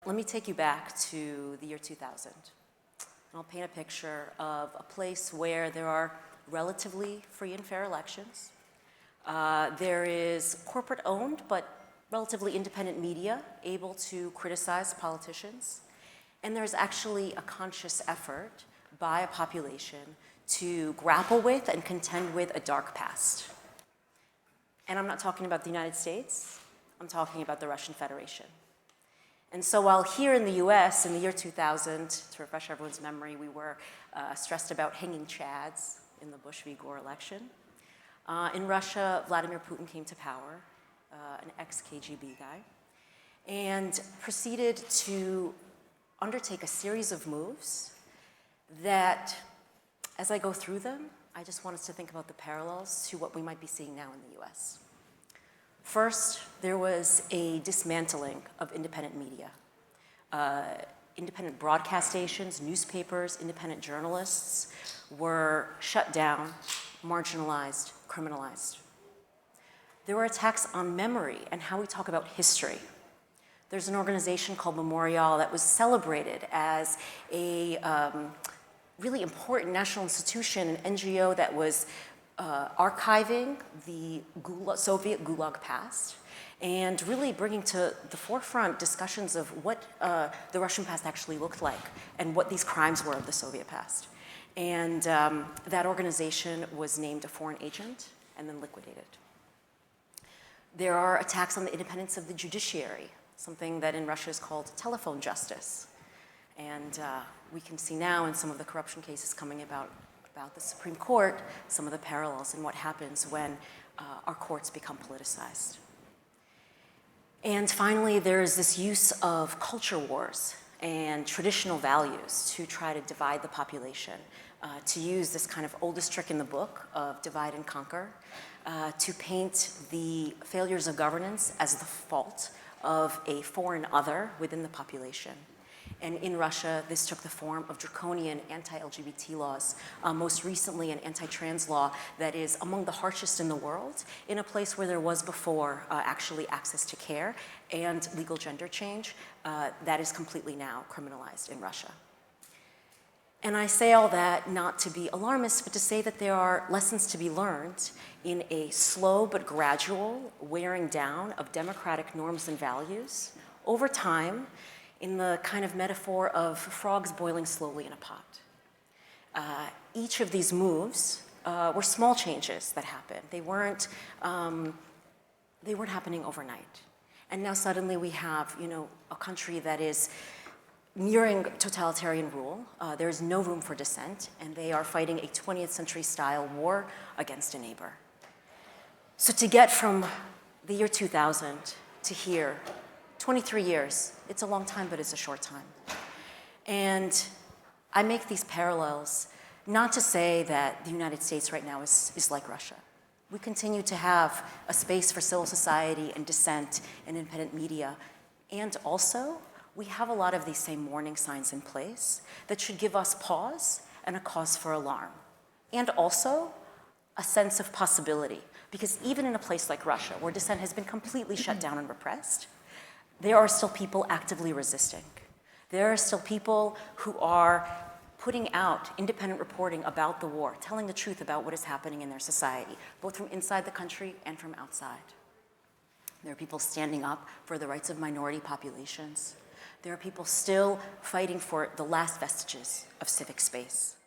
Let me take you back to the year 2000. And I'll paint a picture of a place where there are relatively free and fair elections. There is corporate-owned but relatively independent media able to criticize politicians. And there's actually a conscious effort by a population to grapple with and contend with a dark past. And I'm not talking about the United States, I'm talking about the Russian Federation. And so while here in the US in the year 2000, to refresh everyone's memory, we were stressed about hanging chads in the Bush v. Gore election, in Russia, Vladimir Putin came to power, an ex-KGB guy, and proceeded to undertake a series of moves that, as I go through them, I just want us to think about the parallels to what we might be seeing now in the US. First, there was a dismantling of independent media. Independent broadcast stations, newspapers, independent journalists were shut down, marginalized, criminalized. There were attacks on memory and how we talk about history. There's an organization called Memorial that was celebrated as a really important national institution, an NGO that was archiving the Soviet Gulag past and really bringing to the forefront discussions of what the Russian past actually looked like and what these crimes were of the Soviet past. And that organization was named a foreign agent and then liquidated. There are attacks on the independence of the judiciary, something that in Russia is called telephone justice. And we can see now in some of the corruption cases coming about the Supreme Court, some of the parallels in what happens when our courts become politicized. And finally, there is this use of culture wars and traditional values to try to divide the population, to use this kind of oldest trick in the book of divide and conquer, to paint the failures of governance as the fault of a foreign other within the population. And in Russia, this took the form of draconian anti-LGBT laws, most recently an anti-trans law that is among the harshest in the world, in a place where there was before actually access to care and legal gender change that is completely now criminalized in Russia. And I say all that not to be alarmist, but to say that there are lessons to be learned in a slow but gradual wearing down of democratic norms and values over time, in the kind of metaphor of frogs boiling slowly in a pot. Each of these moves were small changes that happened. They weren't happening overnight. And now suddenly we have, a country that is nearing totalitarian rule. There is no room for dissent, and they are fighting a 20th century style war against a neighbor. So to get from the year 2000 to here, 23 years, it's a long time, but it's a short time. And I make these parallels not to say that the United States right now is like Russia. We continue to have a space for civil society and dissent and independent media. And also, we have a lot of these same warning signs in place that should give us pause and a cause for alarm. And also, a sense of possibility. Because even in a place like Russia, where dissent has been completely shut down and repressed, there are still people actively resisting. There are still people who are putting out independent reporting about the war, telling the truth about what is happening in their society, both from inside the country and from outside. There are people standing up for the rights of minority populations. There are people still fighting for the last vestiges of civic space.